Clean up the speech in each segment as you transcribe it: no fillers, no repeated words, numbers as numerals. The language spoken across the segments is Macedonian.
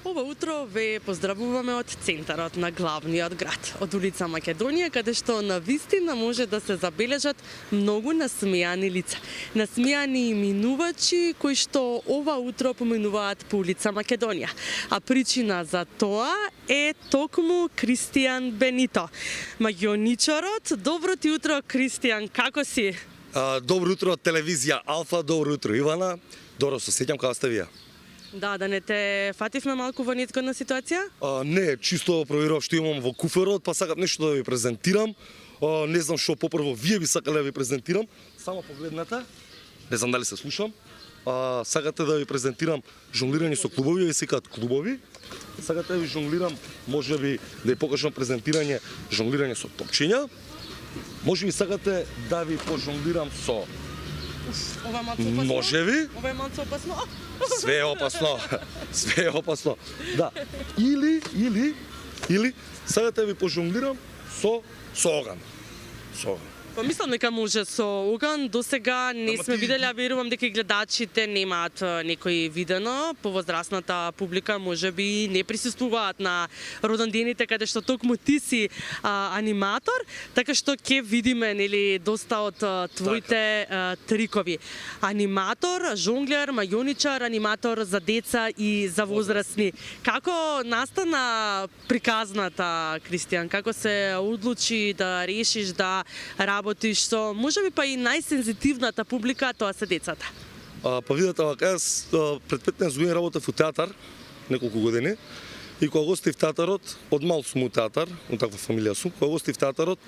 Ова утро ве поздравуваме од центарот на главниот град, од улица Македонија, каде што на вистина може да се забележат многу насмеани лица. Насмеани минувачи кои што ова утро поминуваат по улица Македонија. А причина за тоа е токму Кристијан Бенито, магионичарот. Добро ти утро, Кристијан, како си? Добро утро, телевизија Алфа, добро утро, Ивана. Добро се сеќам, како сте вие? Да не те фативме малку во незгодна ситуација? Не, чисто проверував што имам во куферот, па сакам нешто да ви презентирам. Не знам што попрво вие би сакале да ви презентирам. Само погледнете. Не знам дали се слушам. Сакате да ви презентирам жонглирање со клубови, ви секаат клубови. Сакате да ви жонглирам, може би да ви покажам презентирање жонглирање со топчиња. Може би сакате да ви пожонглирам со Ова е малку опасно. Може би. Ова е малку опасно. Све е опасно. Све е опасно. Да. Или сакате да ви пожонглирам со оган. Со оган. Па мислам дека може со оган, до сега не Ама сме ти- виделе, а верувам дека и гледачите немаат некој видено. Повозрасната публика може би не присуствуваат на родендените каде што токму ти си аниматор, така што ќе видиме нели доста од твоите трикови. Аниматор, жонглер, магионичар, аниматор за деца и за возрастни. Како настана приказната, Кристијан? Како се одлучи да решиш да работиш со, можеби па и најсензитивната публика, тоа се децата? Па видете, јас пред 15 години работев во театар, неколку години, и кога гостив театарот, од мал сум у театар, од таква фамилија сум, кога гостив театарот,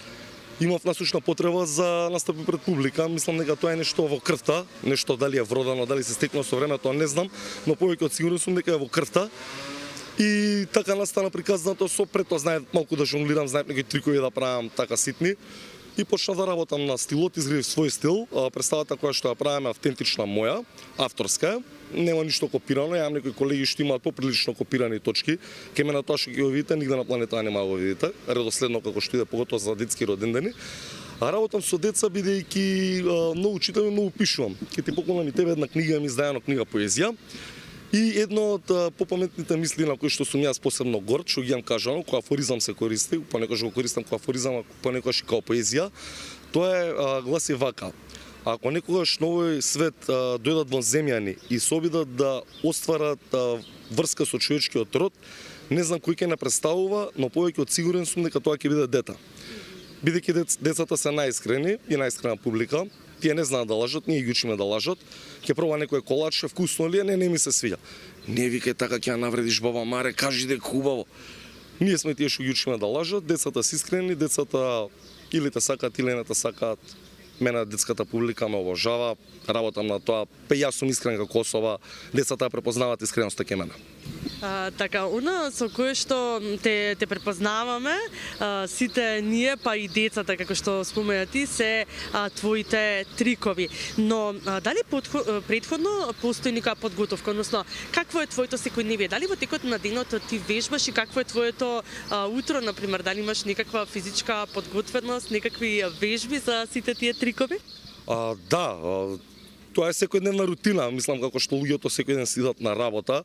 имав насочна потреба за настапи пред публика. Мислам дека тоа е нешто во крвта, нешто дали е вродено, дали се стекнало со времето, не знам, но повеќе од сигурен сум дека е во крвта. И така настана приказната со пред тоа знаев малку да жонглирам, знаев некои трикови да правам така ситни. И почнав да работам на стилот, изградив свој стил. Представата која што ја правиме автентична моја, авторска. Нема ништо копирано, ја имам некои колеги што имаат поприлично копирани точки. Ке ме на тоа што ќе го видите, нигде на планета нема да го видите. Редоследно како што иде, поготово за детски родендени. А работам со деца бидејќи многу читам и многу пишувам. Ќе ти поклонам и тебе една книга, ми издајано книга поезија. И едно од попаметните мисли на кои што сум јас посебно горд, што ги имам кажано, кој афоризам се користи, понекогаш го користам кој афоризам, а понекогаш и као поезија, тоа е гласи вака. Ако некогаш на овој свет дојдат вонземјани и се обидат да остварат врска со човечкиот род, не знам кој ќе не представува, но повеќе од сигурен сум дека тоа ќе биде дета. Бидејќи децата се најискрени и најискрена публика, тие не знаат да лажат, ние ги учиме да лажат. Ќе проба некој колач, вкусно ли е, не ми се свиѓа. Не викај така ќе ја навредиш баба Маре, кажи дека убаво. Ние сме тие што ги учиме да лажат, децата се искрени, децата или те сакаат или не те сакаат. Мене детската публика ме обожава, работам на тоа, па јас сум искрен како особа, децата ја препознаваат искреноста кај мене. Така, она со кое што те препознаваме, сите ние, па и децата, како што спомена ти, се твоите трикови. Но дали претходно постои нека подготовка, односно какво е твоето секојдневие? Дали во текот на денот ти вежбаш и какво е твоето утро, например? Дали имаш некаква физичка подготвеност, некакви вежби за сите тие трикови? Да, тоа е секојдневна рутина. Мислам како што луѓето секој ден си идат на работа.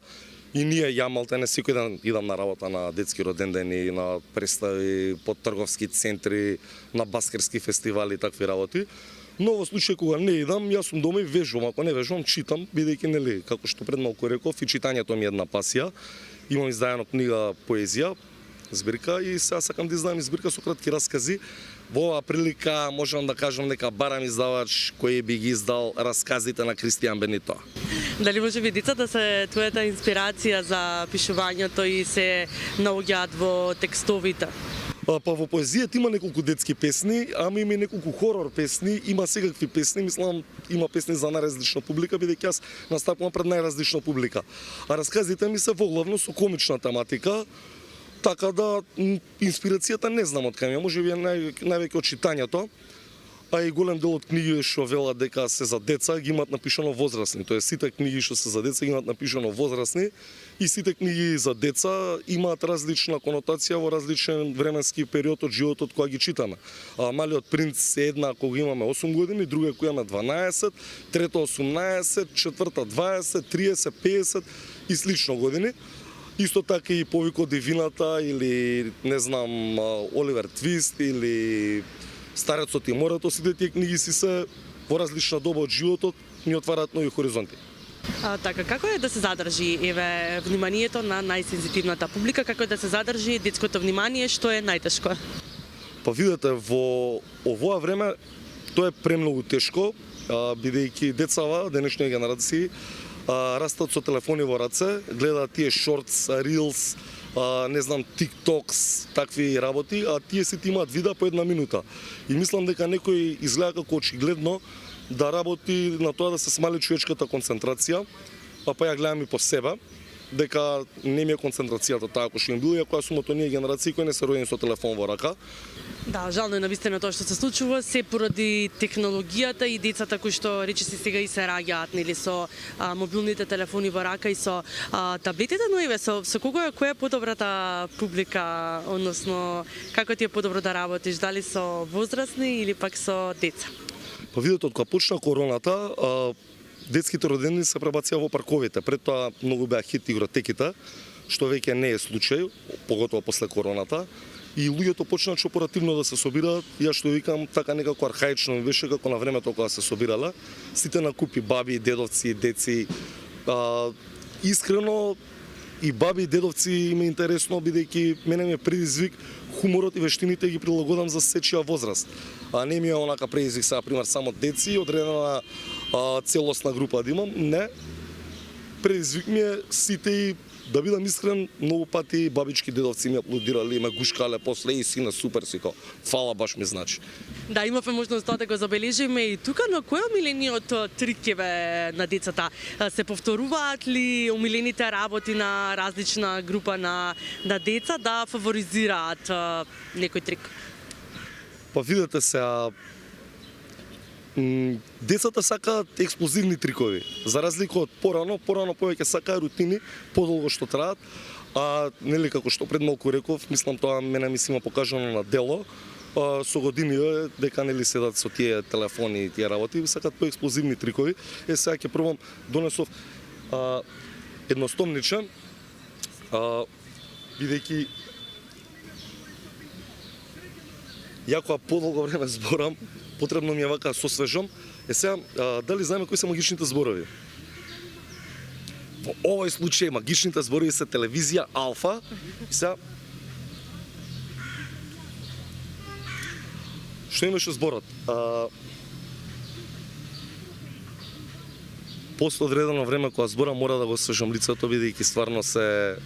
И ние, ја малтене, секој ден идам на работа на детски родендени, на представи, под трговски центри, на баскерски фестивали и такви работи. Но во случај кога не идам, јас сум дома и вежбам. Ако не вежбам, читам, бидејќи нели, како што пред малку реков, и читањето ми е една пасија. Имам издајано книга поезија, збирка, и сега сакам да издадам збирка со кратки раскази. Во оваа прилика можам да кажам дека барам издавач кој би ги издал расказите на Кристијан Бенито. Дали може би децата се твојата инспирација за пишувањето и се наоѓаат во текстовите? Па во поезијата има неколку детски песни, ама има и неколку хорор песни, има секакви песни, мислам има песни за најразлична публика, бидејќи јас настапувам пред најразлична публика. А расказите ми се воглавно со комична тематика, така да инспирацијата не знам од кај ми, може би е највеќе од читањето, а и голем дел од книги што велат дека се за деца ги имаат напишано возрастни, тоа е сите книги што се за деца ги имаат напишано возрастни и сите книги за деца имаат различна конотација во различен временски период од животот кога ги читаме. Малиот принц е една кога имаме 8 години, друга кога имаме 12, трета 18, четврта 20, 30, 50 и слично години. Исто така и Повик од дивината или не знам Оливер Твист или Старецот и морето, сите тие книги си се во различна доба од животот, ни отвараат нови хоризонти. Така, како е да се задржи вниманието на најсензитивната публика, како е да се задржи детското внимание, што е најтешко? Па видете, во овоа време тоа е премногу тешко, бидејќи децава, денешни генерации, растат со телефони во раце, гледаат тие шортс, рилс, не знам, тиктокс, такви работи, а тие сите имаат видеа по 1 минута. И мислам дека некој изгледа како очигледно да работи на тоа да се смали човечката концентрација, па ја гледам и по себе, дека не ми е концентрацијата таа кој што им била, иако сум од оние генерации кои не се родени со телефон во рака. Да, жално е навистина тоа што се случува, се поради технологијата и децата кои што речиси сега и се раѓаат, нели, со мобилните телефони во рака и со таблетите, но еве со која е подобрата публика, односно како ти е подобро да работиш, дали со возрастни или пак со деца? Па видите, од кога почна короната, детските родени се пребација во парковите. Пред тоа многу беа хит игротеките, што веќе не е случај, поготово после короната. И луѓето почнаа оперативно да се собираат. Ја што викам, така некако архаично беше како на времето кога се собирале. Сите накупи баби, дедовци, деци. Искрено и баби и дедовци им е интересно, бидејќи мене ми е предизвик хуморот и вештините ги прилагодам за сечија возраст. А не ми е онака предизвик сега, пример, само деци, одредена целосна група да имам. Не. Предизвик ми е сите и да бидам искрен, многу пати бабички дедовци ми аплодирали, ме гушкале после и сина супер си ко. Фала, баш ми значи. Да, имавме можност да го забележиме и тука, но кој е омилениот трик на децата? Се повторуваат ли омилените работи на различна група на деца да фаворизираат некој трик? Па видете се, децата сакаат експлозивни трикови. За разлика од порано повеќе сакаат рутини, подолго што траат. А нели како што пред малку реков, мислам тоа мене ми се има покажано на дело. Со години дека нели седат со тие телефони и тие работи, сакаат поексплозивни трикови. Сега ќе пробам, донесов едностомничен, бидејќи ја кога подолго време зборам, потребно ми е вака со свежом. Сега, дали знаеме кои се магичните зборови? Во овој случај магичните зборови се телевизија Алфа. Сега, што имаше зборот? После одредено време кога зборам мора да го освежам лицето, бидејќи стварно се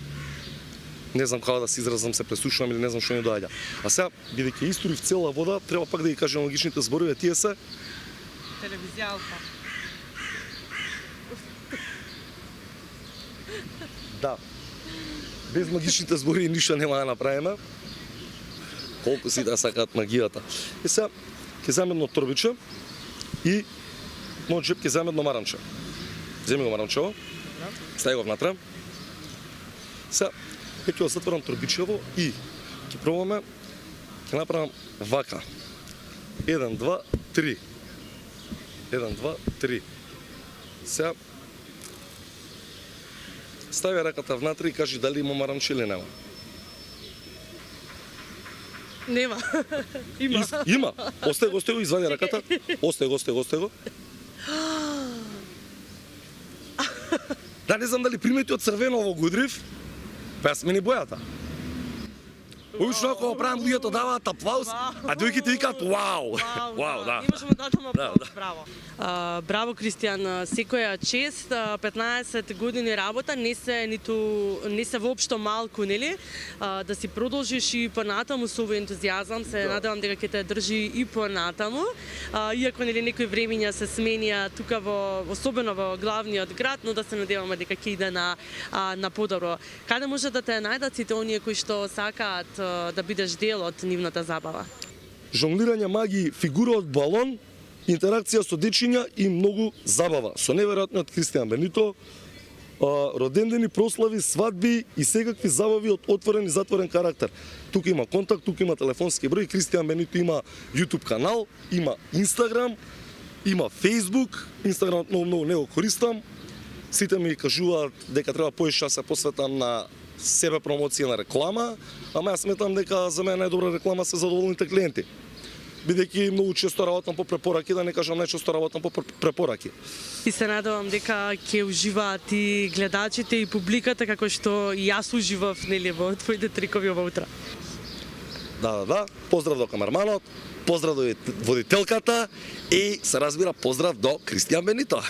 не знам како да се изразам, се пресушувам или не знам што ми доаѓа. А сега, бидејќи истурив цела вода, треба пак да ги кажам магичните зборови, тие се телевизија Алфа. Да. Без магичните зборови ништо нема да направиме. Колку си да сакаат магијата. И сега ќе земам едно торбиче и мојот джеп ќе земам едно маранче. Земи го маранчево. Стави го внатре. Сега ќе го затворам торбичево и ќе пробаме, ќе направам вака. 1, 2, 3. 1, 2, 3. Сега стави раката внатре и кажи дали има маранче или нема. Нема. Има. Има. Остај го, извади раката. Остај го. Да, не знам дали примети од црвено во Гудрив, па јас смени бојата. Обично ако го правам, луѓето даваат аплауз, а дојките викаат вау. Вау, да. Имаш му дадам аплауз, браво. Браво, Кристијан, секоја чест, 15 години работа не се воопшто малку, нели? Да си продолжиш и понатаму со овој ентузијазам, се надевам дека ќе те држи и понатаму. Иако нели некои времиња се сменија тука особено во главниот град, но да се надеваме дека ќе иде на подобро. Каде може да те најдат сите оние кои што сакаат да бидеш дел од нивната забава? Жонглирање маги, фигура од балон, интеракција со дечиња и многу забава. Со неверојатниот Кристијан Бенито, родендени, прослави, свадби и секакви забави од отворен и затворен карактер. Тука има контакт, тука има телефонски број, Кристијан Бенито има YouTube канал, има Instagram, има Facebook, Instagram многу не го користам. Сите ми кажуваат дека треба повеќе да се посветам на себе промоција на реклама, ама јас сметам дека за мене најдобра реклама се задоволните клиенти. Бидејќи многу често работам по препораки, да не кажам најчесто работам по препораки. И се надевам дека ќе уживаат и гледачите и публиката како што и јас уживав нели во твоите трикови ова утро. Да. Поздрав до камерманот, поздрав до водителката и се разбира поздрав до Кристијан Бенито.